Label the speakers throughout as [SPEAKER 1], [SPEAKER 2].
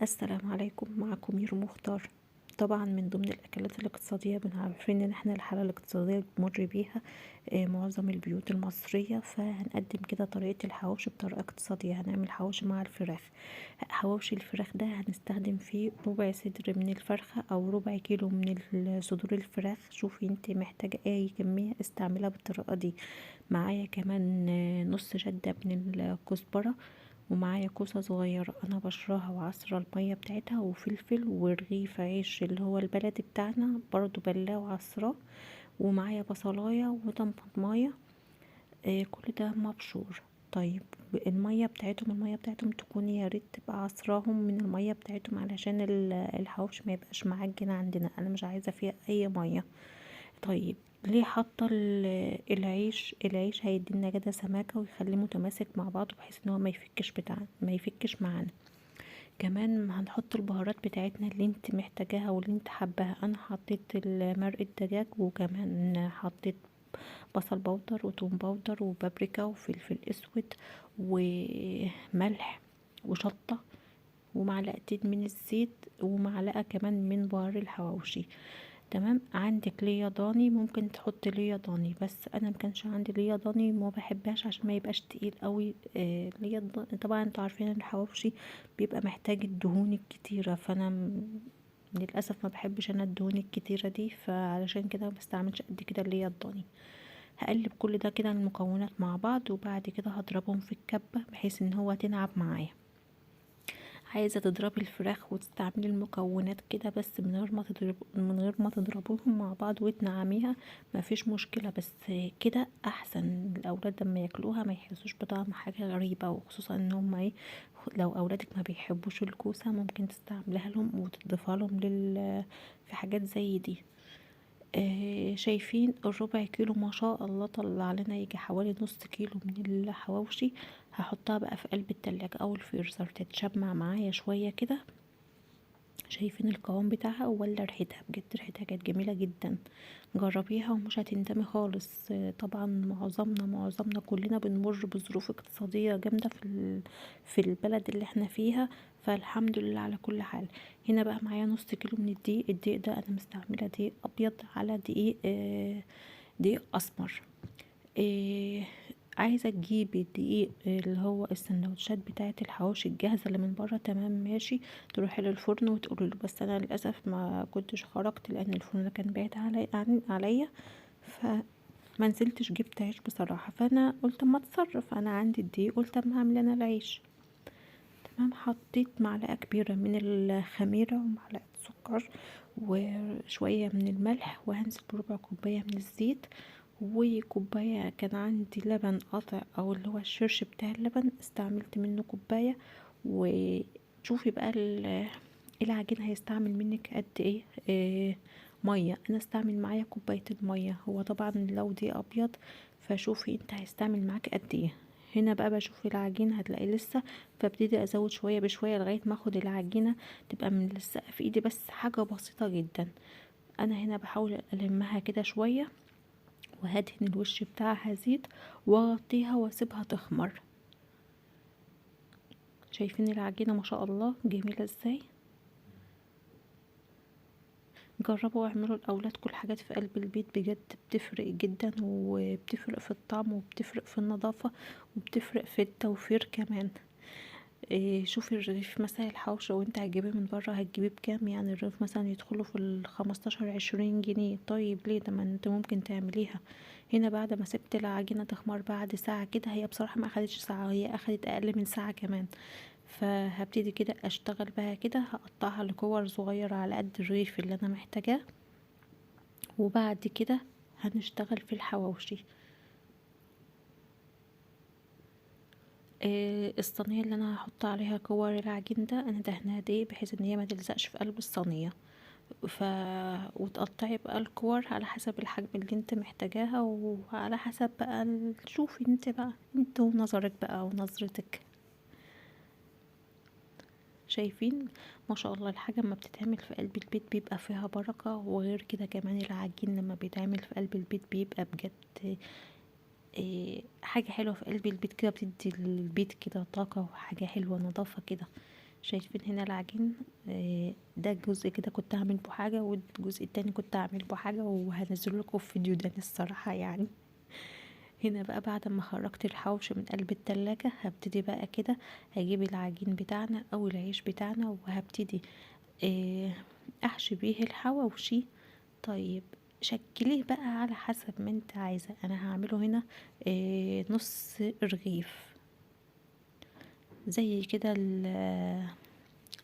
[SPEAKER 1] السلام عليكم. معكم ميرو مختار. طبعا من ضمن الاكلات الاقتصاديه عارفين ان احنا الحاله الاقتصاديه اللي بنمر بيها معظم البيوت المصريه، فهنقدم كده طريقه الحواوشي بطريقه اقتصاديه. هنعمل حواوشي مع الفراخ. حواوشي الفراخ ده هنستخدم فيه ربع صدر من الفرخه او ربع كيلو من صدور الفراخ. شوفي انت محتاجه اي كميه استعملها بالطريقه دي. معايا كمان نص جده من الكزبره، ومعايا كوسة صغيرة انا بشرها وعصرة المية بتاعتها، وفلفل ورغيف عيش اللي هو البلدي بتاعنا برضو بلاه وعصراه، ومعايا بصلاية وطماطماية. كل ده مبشور. طيب، المية بتاعتهم تكون يا ريت تبقى عصراهم من المية بتاعتهم، علشان الحواوشي ما يبقاش معجن عندنا، انا مش عايزة فيها اي مية. طيب، ليه حاطه العيش هيدينا كده سماكه ويخليه متماسك مع بعضه، بحيث ان هو ما يفكش معانا. كمان هنحط البهارات بتاعتنا اللي انت محتاجاها واللي انت حباها. انا حطيت مرق الدجاج، وكمان حطيت بصل بودر وتوم بودر وبابريكا وفلفل اسود وملح وشطه ومعلقتين من الزيت ومعلقه كمان من بهار الحواوشي. تمام. عندك ليا ضاني ممكن تحط ليا ضاني، بس انا مكانش عندي ليا ضاني، ما بحبهاش عشان ما يبقاش تقيل قوي. طبعا انتوا عارفين ان الحواوشي بيبقى محتاج الدهون الكتيره، فانا للاسف ما بحبش انا الدهون الكتيره دي، فعلشان كده ما بستعملش قد كده ليا الضاني. هقلب كل ده كده المكونات مع بعض، وبعد كده هضربهم في الكبه بحيث ان هو تنعب معايا. عايزة تضربي الفراخ وتستعملي المكونات كده بس من غير ما تضربوهم مع بعض وتنعميها، مفيش مشكلة، بس كده احسن. الاولاد لما ياكلوها ما يحسوش بطعم حاجة غريبة، وخصوصا ان هم لو اولادك ما بيحبوش الكوسة ممكن تستعملها لهم وتضيفها لهم في حاجات زي دي. شايفين الربع كيلو ما شاء الله طلع لنا يجي حوالي نص كيلو من الحواوشي. هحطها بقى في قلب التلاجة او الفريزر تتشمع معايا شوية كده. شايفين القوام بتاعها ولا ريحتها؟ بجد ريحتها كانت جميلة جدا. جربيها ومش هتندمي خالص. طبعا معظمنا كلنا بنمر بظروف اقتصادية جامدة في البلد اللي احنا فيها، فالحمد لله على كل حال. هنا بقى معايا نص كيلو من الدقيق ده انا مستعملة دقيق ابيض على دقيق اسمر. إيه عايزة تجيبي الدقيق اللي هو السندوتشات بتاعة الحواوشي الجاهزة اللي من بره، تمام ماشي. تروحي للفرن وتقولي له، بس انا للاسف ما كنتش خرجت لان الفرن كان بعيد عليا، فما نزلتش جبت عيش بصراحة. فانا قلت اما اتصرف، انا عندي الدقيق قلت اما اعمل انا العيش. تمام. حطيت معلقة كبيرة من الخميرة ومعلقة سكر وشوية من الملح، وهنزل بربع كوباية من الزيت، وكوباية كان عندي لبن قاطع او اللي هو الشرش بتاع اللبن، استعملت منه كوباية. وشوفي بقى العجين هيستعمل منك قد ايه. مية. انا استعمل معايا كوبايتين مية. هو طبعا لو دي ابيض فشوفي انت هيستعمل معاك قد ايه. هنا بقى بشوف العجين هتلاقي لسه، فابتدي ازود شويه بشويه لغايه ما اخد العجينه تبقى ملزقه في ايدي، بس حاجه بسيطه جدا. انا هنا بحاول المها كده شويه، وهدهن الوش بتاعها زيت واغطيها واسيبها تخمر. شايفين العجينه ما شاء الله جميله ازاي؟ جربوا واعملوا لاولادكم الحاجات في قلب البيت، بجد بتفرق جدا، وبتفرق في الطعم، وبتفرق في النظافه، وبتفرق في التوفير كمان. شوفي الرغيف مثلا الحوشة وانت هتجيبيه من بره هتجيبيه بكام؟ يعني الرغيف مثلا يدخله في 15 20 جنيه. طيب ليه؟ ده ما انت ممكن تعمليها. هنا بعد ما سبت العجينة تخمر بعد ساعة كده، هي بصراحة ما اخدتش ساعة، هي اخدت اقل من ساعة كمان. فهبتدي كده اشتغل بها كده، هقطعها لكور صغيرة على قد الرغيف اللي انا محتاجاه. وبعد كده هنشتغل في الحواوشي. الصينيه اللي انا هحط عليها كور العجين ده انا دهنها دقيق بحيث ان هي ما تلزقش في قلب الصينيه. ف وتقطعي بقى الكور على حسب الحجم اللي انت محتاجاها، وعلى حسب بقى شوفي انت بقى، انت ونظرك بقى ونظرتك. شايفين؟ ما شاء الله الحاجة لما بتتعمل في قلب البيت بيبقى فيها بركة، وغير كده كمان العجين لما بيتعمل في قلب البيت بيبقى بجد حاجة حلوة في قلب البيت كده، بتدي البيت كده طاقة وحاجة حلوة، نظافة كده. شايفين هنا العجين، ده جزء كده كنت هعمل بيه حاجه، والجزء التاني كنت هعمل بيه حاجه، وهنزل لكم في فيديو ده الصراحه يعني. هنا بقى بعد ما خرجت الحوش من قلب التلاجة، هبتدي بقى كده هجيب العجين بتاعنا او العيش بتاعنا، وهبتدي احشي بيه الحواوشي. طيب شكليه بقى على حسب ما انت عايزة. انا هعمله هنا نص رغيف، زي كده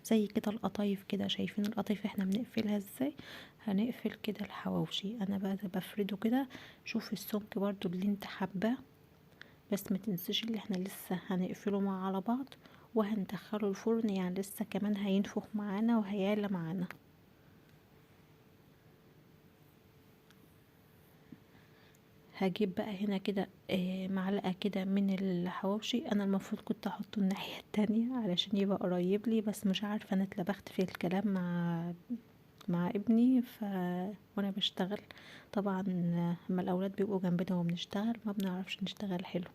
[SPEAKER 1] زي كده القطايف كده. شايفين القطايف احنا بنقفلها ازاي؟ هنقفل كده الحواوشي. انا بقى بفرده كده. شوف السمك برضو اللي انت حباه، بس ما تنسيش اللي احنا لسه هنقفله مع على بعض وهندخله الفرن، يعني لسه كمان هينفخ معانا وهيعلى معانا. هجيب بقى هنا كده معلقة كده من الحواوشي. انا المفروض كنت احطه الناحية التانية علشان يبقى قريب لي، بس مش عارفة انا اتلبخت في الكلام مع ابني وانا بشتغل. طبعا اما الاولاد بيبقوا جنبنا وبنشتغل ما بنعرفش نشتغل حلو.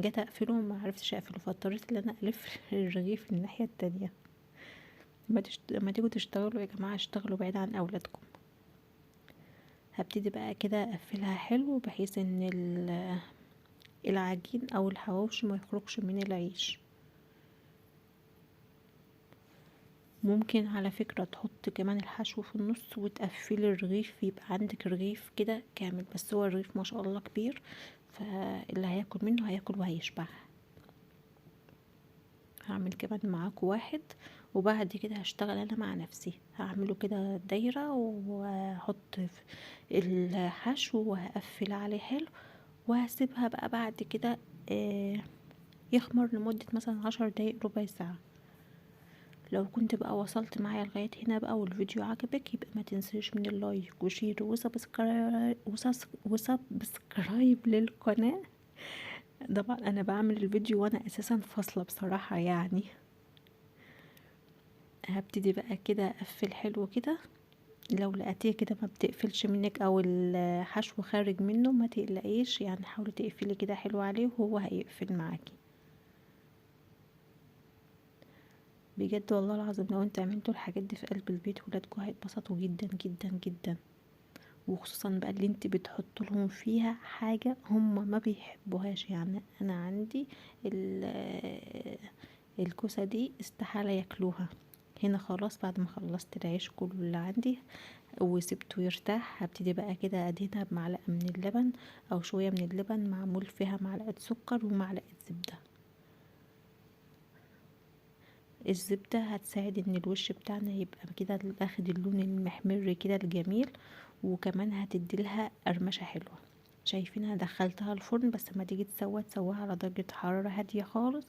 [SPEAKER 1] جيت اقفله ما عرفتش اقفله، فاضطريت ان انا الف الرغيف الناحية التانية. ما تيجوا تشتغلوا يا جماعة اشتغلوا بعيد عن اولادكم. هبتدي بقى كده اقفلها حلو بحيث ان العجين او الحواوشي ما يخرجش من العيش. ممكن على فكرة تحط كمان الحشو في النص وتقفلي الرغيف، يبقى عندك رغيف كده كامل. بس هو الرغيف ما شاء الله كبير، فاللي هياكل منه هياكل وهيشبع. هعمل كمان معاكم واحد، وبعد كده هشتغل انا مع نفسي. هعمله كده دايرة واحط الحشو وهقفل عليه حلو، وهسيبها بقى بعد كده يخمر لمدة مثلا 10 دقايق ربع ساعة. لو كنت بقى وصلت معايا لغاية هنا بقى والفيديو عجبك، يبقى ما تنسيش من اللايك وشير وسبسكرايب للقناة. طبعا انا بعمل الفيديو وانا اساسا فاصلة بصراحة يعني. هبتدي بقى كده اقفل حلو كده. لو لقيتيه كده ما بتقفلش منك او الحشو خارج منه، ما تقلقيش يعني، حاولي تقفلي كده حلو عليه وهو هيقفل معاكي. بجد والله العظيم لو انت عملتوا الحاجات دي في قلب البيت ولادكم هيتبسطوا جدا جدا جدا. وخصوصا بقى اللي انت بتحط لهم فيها حاجة هم ما بيحبوهاش. يعني انا عندي الكوسة دي استحالة ياكلوها. هنا خلاص بعد ما خلصت العيش كله اللي عندي وسبته يرتاح، هبتدي بقى كده ادهنها بمعلقة من اللبن او شوية من اللبن معمول فيها معلقة سكر ومعلقة زبدة. الزبدة هتساعد ان الوش بتاعنا يبقى كده اخد اللون المحمر كده الجميل، وكمان هتديلها قرمشة حلوة. شايفينها دخلتها الفرن، بس ما تيجي تسويها على درجة حرارة هادية خالص